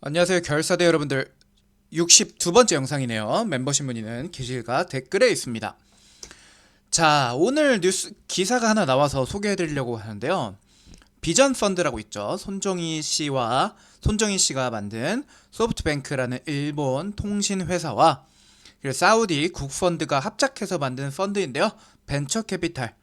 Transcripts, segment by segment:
안녕하세요 결사대 여러분들. 62번째 영상이네요. 멤버십 문의는 게시글과 댓글에 있습니다. 자, 오늘 뉴스 기사가 하나 나와서 소개해드리려고 하는데요. 비전 펀드라고 있죠. 손정희 씨가 만든 소프트뱅크라는 일본 통신 회사와 사우디 국펀드가 합작해서 만든 펀드인데요. 벤처 캐피탈,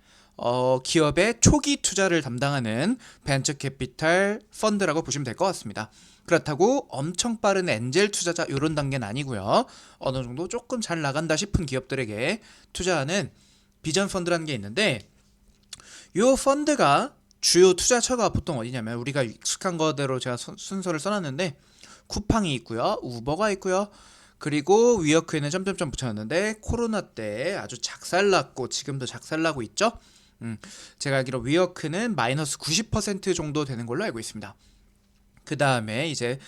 기업의 초기 투자를 담당하는 벤처 캐피탈 펀드라고 보시면 될 것 같습니다. 그렇다고 엄청 빠른 엔젤 투자자 이런 단계는 아니고요. 어느 정도 조금 잘 나간다 싶은 기업들에게 투자하는 비전 펀드라는 게 있는데, 이 펀드가 주요 투자처가 보통 어디냐면, 우리가 익숙한 거대로 제가 순서를 써놨는데, 쿠팡이 있고요, 우버가 있고요, 그리고 위워크에는 점점점 붙여놨는데, 코로나 때 아주 작살났고 지금도 작살나고 있죠. 제가 알기로 위워크는 마이너스 90% 정도 되는 걸로 알고 있습니다. 그 다음에 이제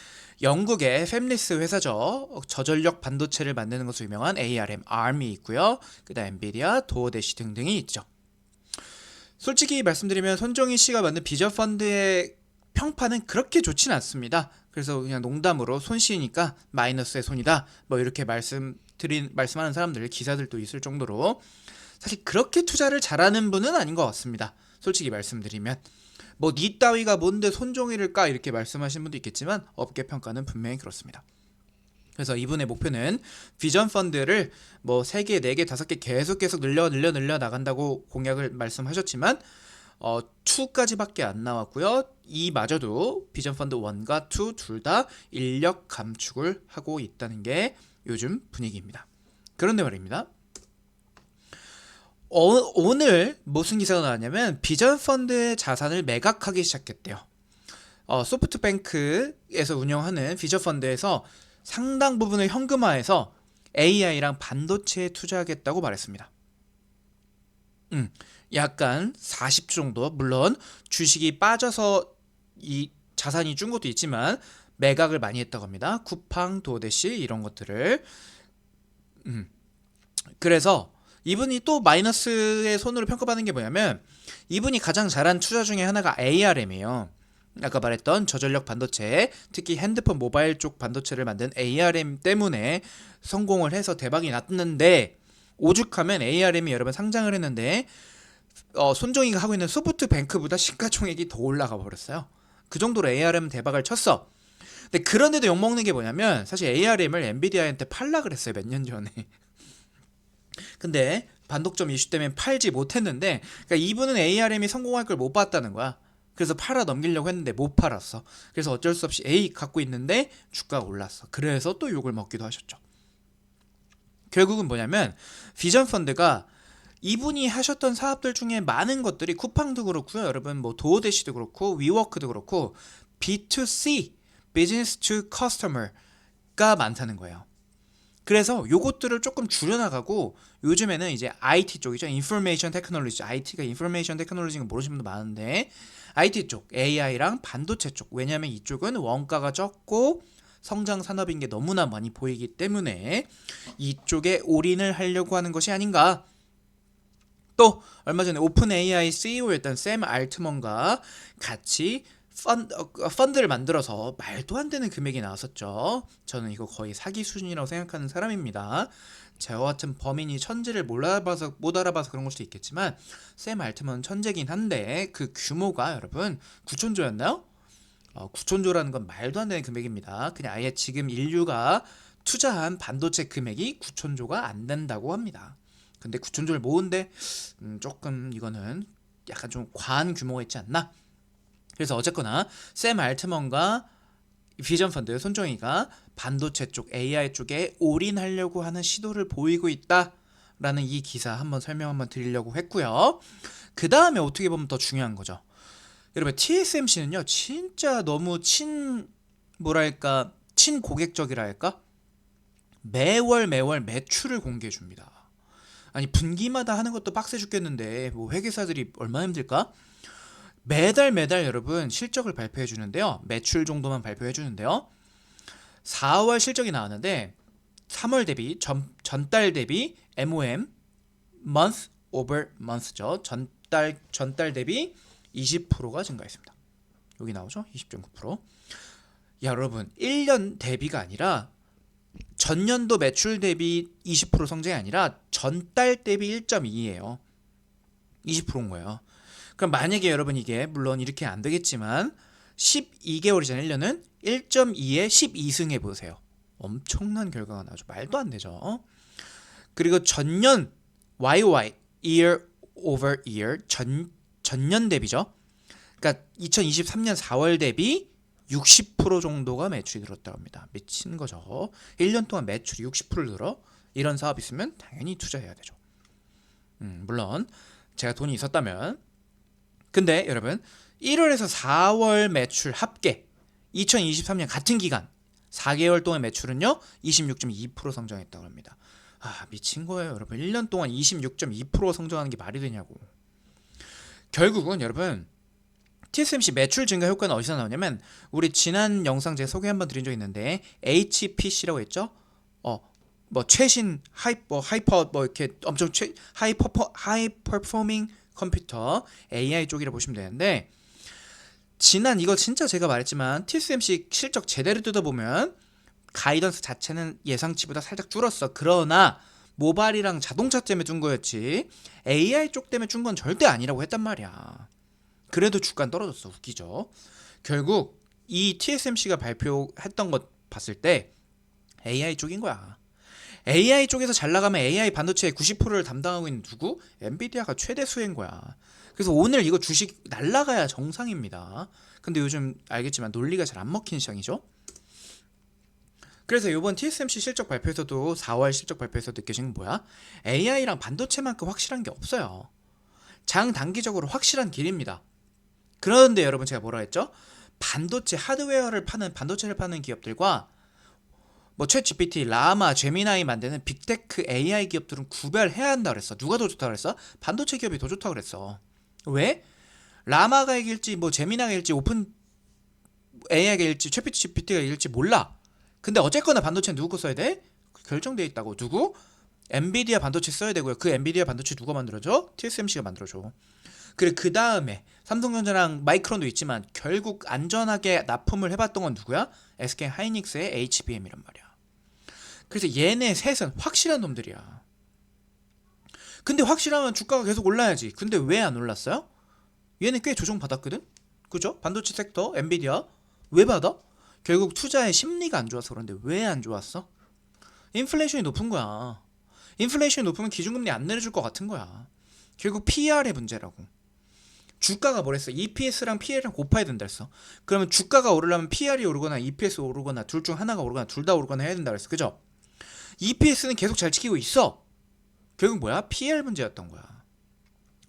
영국의 팹리스 회사죠. 저전력 반도체를 만드는 것으로 유명한 ARM이 있고요. 그 다음 엔비디아, 도어대시 등등이 있죠. 솔직히 말씀드리면 손정희 씨가 만든 비전 펀드의 평판은 그렇게 좋지는 않습니다. 그래서 그냥 농담으로 손씨니까 마이너스의 손이다, 뭐 이렇게 말씀하는 사람들, 기사들도 있을 정도로 사실 그렇게 투자를 잘하는 분은 아닌 것 같습니다. 솔직히 말씀드리면 뭐 니 따위가 뭔데 손종이를 까, 이렇게 말씀하시는 분도 있겠지만 업계 평가는 분명히 그렇습니다. 그래서 이분의 목표는 비전 펀드를 뭐 3개, 4개, 5개 계속 늘려 나간다고 공약을 말씀하셨지만 2까지밖에 안 나왔고요. 이마저도 비전 펀드 1과 2 둘 다 인력 감축을 하고 있다는 게 요즘 분위기입니다. 그런데 말입니다. 오늘 무슨 기사가 나왔냐면 비전 펀드의 자산을 매각하기 시작했대요. 소프트뱅크에서 운영하는 비전 펀드에서 상당 부분을 현금화해서 AI랑 반도체에 투자하겠다고 말했습니다. 약간 40조 정도, 물론 주식이 빠져서 이 자산이 준 것도 있지만 매각을 많이 했다고 합니다. 쿠팡, 도어대시 이런 것들을. 그래서 이분이 또 마이너스의 손으로 평가받는 게 뭐냐면, 이분이 가장 잘한 투자 중에 하나가 ARM이에요. 아까 말했던 저전력 반도체, 특히 핸드폰 모바일 쪽 반도체를 만든 ARM 때문에 성공을 해서 대박이 났는데, 오죽하면 ARM이 여러 번 상장을 했는데 손정희가 하고 있는 소프트뱅크보다 시가총액이 더 올라가 버렸어요. 그 정도로 ARM 대박을 쳤어. 근데 그런데도 욕먹는 게 뭐냐면, 사실 ARM을 엔비디아한테 팔라 그랬어요, 몇 년 전에. 근데 반독점 이슈 때문에 팔지 못했는데, 그러니까 이분은 ARM이 성공할 걸 못 봤다는 거야. 그래서 팔아 넘기려고 했는데 못 팔았어. 그래서 어쩔 수 없이 A 갖고 있는데 주가가 올랐어. 그래서 또 욕을 먹기도 하셨죠. 결국은 뭐냐면, 비전 펀드가 이분이 하셨던 사업들 중에 많은 것들이, 쿠팡도 그렇고요, 여러분 뭐 도어대시도 그렇고 위워크도 그렇고 B2C, Business to Customer가 많다는 거예요. 그래서 요것들을 조금 줄여나가고, 요즘에는 이제 IT 쪽이죠. 인포메이션 테크놀로지. IT가 인포메이션 테크놀로지인 거 모르시는 분도 많은데, IT 쪽, AI랑 반도체 쪽. 왜냐하면 이쪽은 원가가 적고 성장 산업인 게 너무나 많이 보이기 때문에 이쪽에 올인을 하려고 하는 것이 아닌가. 또 얼마 전에 오픈 AI CEO였던 샘 알트먼과 같이 펀드를 만들어서 말도 안 되는 금액이 나왔었죠. 저는 이거 거의 사기 수준이라고 생각하는 사람입니다. 저와 같은 범인이 천재를 못 알아봐서 그런 걸 수도 있겠지만, 샘 알트먼 천재긴 한데 그 규모가 여러분 9천조였나요? 9천조라는 건 말도 안 되는 금액입니다. 그냥 아예 지금 인류가 투자한 반도체 금액이 9천조가 안 된다고 합니다. 근데 9천조를 모은데 조금 이거는 약간 좀 과한 규모가 있지 않나? 그래서 어쨌거나 샘 알트먼과 비전 펀드 손정희가 반도체 쪽, AI 쪽에 올인하려고 하는 시도를 보이고 있다라는 이 기사 한번 설명 한번 드리려고 했고요. 그 다음에 어떻게 보면 더 중요한 거죠. 여러분, TSMC는요 진짜 너무 뭐랄까 친고객적이라 할까? 매월 매출을 공개해 줍니다. 아니, 분기마다 하는 것도 빡세 죽겠는데 뭐 회계사들이 얼마나 힘들까? 매달 여러분 실적을 발표해 주는데요. 매출 정도만 발표해 주는데요. 4월 실적이 나왔는데 3월 대비 전달 대비 MOM, month over month죠. 전달 대비 20%가 증가했습니다. 여기 나오죠? 20.9%. 여러분 1년 대비가 아니라 전년도 매출 대비 20% 성장이 아니라 전달 대비 1.2예요. 20%인 거예요. 그럼 만약에 여러분 이게 물론 이렇게 안 되겠지만 12개월이잖아요. 1년은 1.2에 12승 해보세요. 엄청난 결과가 나죠. 말도 안 되죠. 그리고 전년 YOY year over year 전년 대비죠. 그러니까 2023년 4월 대비 60% 정도가 매출이 늘었다고 합니다. 미친 거죠. 1년 동안 매출이 60% 늘어? 이런 사업 있으면 당연히 투자해야 되죠. 물론 제가 돈이 있었다면. 근데 여러분 1월에서 4월 매출 합계 2023년 같은 기간 4개월 동안 매출은요 26.2% 성장했다고 합니다. 아 미친 거예요 여러분. 1년 동안 26.2% 성장하는 게 말이 되냐고. 결국은 여러분 TSMC 매출 증가 효과는 어디서 나오냐면 우리 지난 영상 제가 소개 한번 드린 적 있는데 HPC라고 했죠. 뭐 최신 하이퍼 이렇게 엄청 하이 퍼포밍 컴퓨터 AI 쪽이라 보시면 되는데 지난 이거 진짜 제가 말했지만 TSMC 실적 제대로 뜯어보면 가이던스 자체는 예상치보다 살짝 줄었어. 그러나 모바일이랑 자동차 때문에 준 거였지 AI 쪽 때문에 준 건 절대 아니라고 했단 말이야. 그래도 주가는 떨어졌어. 웃기죠. 결국 이 TSMC가 발표했던 것 봤을 때 AI 쪽인 거야. AI 쪽에서 잘 나가면 AI 반도체의 90%를 담당하고 있는 누구? 엔비디아가 최대 수혜인 거야. 그래서 오늘 이거 주식 날라가야 정상입니다. 근데 요즘 알겠지만 논리가 잘 안 먹히는 시장이죠. 그래서 이번 TSMC 실적 발표에서도 4월 실적 발표에서 느껴지는 건 뭐야? AI랑 반도체만큼 확실한 게 없어요. 장단기적으로 확실한 길입니다. 그런데 여러분 제가 뭐라 했죠? 반도체 하드웨어를 파는 반도체를 파는 기업들과 뭐 챗GPT, 라마, 제미나이 만드는 빅테크 AI 기업들은 구별해야 한다 그랬어. 누가 더 좋다 그랬어? 반도체 기업이 더 좋다 그랬어. 왜? 라마가 이길지 뭐 제미나가 이길지 오픈 AI가 이길지 챗GPT가 이길지 몰라. 근데 어쨌거나 반도체는 누구 거 써야 돼? 결정돼 있다고. 누구? 엔비디아 반도체 써야 되고요. 그 엔비디아 반도체 누가 만들어줘? TSMC가 만들어줘. 그리고 그 다음에 삼성전자랑 마이크론도 있지만 결국 안전하게 납품을 해봤던 건 누구야? SK 하이닉스의 HBM이란 말이야. 그래서 얘네 셋은 확실한 놈들이야. 근데 확실하면 주가가 계속 올라야지. 근데 왜 안 올랐어요? 얘네 꽤 조정받았거든? 그죠? 반도체 섹터, 엔비디아. 왜 받아? 결국 투자의 심리가 안 좋아서 그런데 왜 안 좋았어? 인플레이션이 높은 거야. 인플레이션이 높으면 기준금리 안 내려줄 것 같은 거야. 결국 PR의 문제라고. 주가가 뭐랬어? EPS랑 PR이랑 곱해야 된다 했어. 그러면 주가가 오르려면 PR이 오르거나 EPS 오르거나 둘 중 하나가 오르거나 둘 다 오르거나 해야 된다 그랬어. 그죠? EPS는 계속 잘 지키고 있어. 결국 뭐야? PR 문제였던 거야.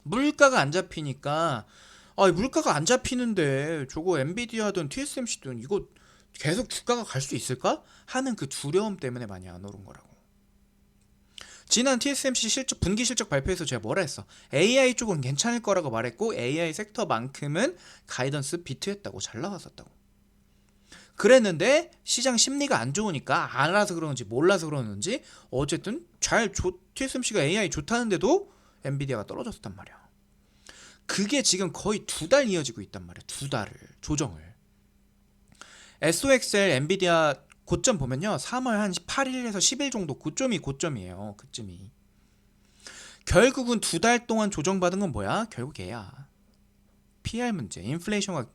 물가가 안 잡히니까 물가가 안 잡히는데 저거 엔비디아든 TSMC든 이거 계속 주가가 갈 수 있을까? 하는 그 두려움 때문에 많이 안 오른 거라고. 지난 TSMC 분기 실적 발표에서 제가 뭐라 했어? AI 쪽은 괜찮을 거라고 말했고 AI 섹터만큼은 가이던스 비트했다고 잘 나갔었다고. 그랬는데 시장 심리가 안 좋으니까 알아서 그러는지 몰라서 그러는지 어쨌든 TSMC가 AI 좋다는데도 엔비디아가 떨어졌단 말이야. 그게 지금 거의 2달 이어지고 있단 말이야. 2달을 조정을. SOXL 엔비디아 고점 보면요 3월 한 8일에서 10일 정도 고점이에요. 그쯤이. 결국은 2달 동안 조정받은 건 뭐야? 결국 얘야. PR 문제, 인플레이션과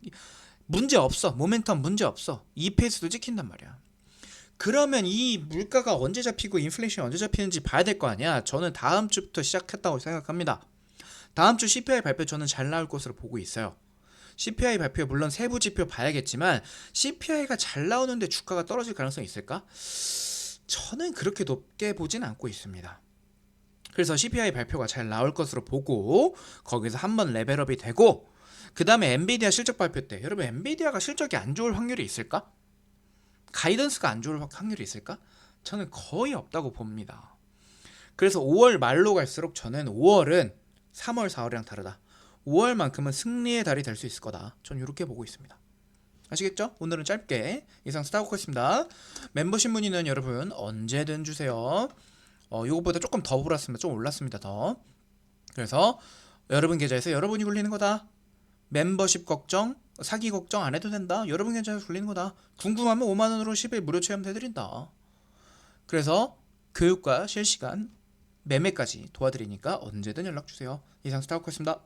문제 없어. 모멘텀 문제 없어. EPS도 찍힌단 말이야. 그러면 이 물가가 언제 잡히고 인플레이션이 언제 잡히는지 봐야 될 거 아니야. 저는 다음 주부터 시작했다고 생각합니다. 다음 주 CPI 발표 저는 잘 나올 것으로 보고 있어요. CPI 발표 물론 세부 지표 봐야겠지만 CPI가 잘 나오는데 주가가 떨어질 가능성이 있을까? 저는 그렇게 높게 보진 않고 있습니다. 그래서 CPI 발표가 잘 나올 것으로 보고 거기서 한번 레벨업이 되고 그 다음에 엔비디아 실적 발표 때 여러분 엔비디아가 실적이 안 좋을 확률이 있을까? 가이던스가 안 좋을 확률이 있을까? 저는 거의 없다고 봅니다. 그래서 5월 말로 갈수록 저는 5월은 3월, 4월이랑 다르다. 5월만큼은 승리의 달이 될 수 있을 거다. 전 이렇게 보고 있습니다. 아시겠죠? 오늘은 짧게 이상 스타고였습니다. 멤버십 문의는 여러분 언제든 주세요. 이거보다 조금 더 올랐습니다. 좀 올랐습니다. 더. 그래서 여러분 계좌에서 여러분이 굴리는 거다. 멤버십 걱정 사기 걱정 안 해도 된다. 여러분 계좌에서 돌리는 거다. 궁금하면 5만 원으로 10일 무료 체험 해드린다. 그래서 교육과 실시간 매매까지 도와드리니까 언제든 연락 주세요. 이상 스타워크였습니다.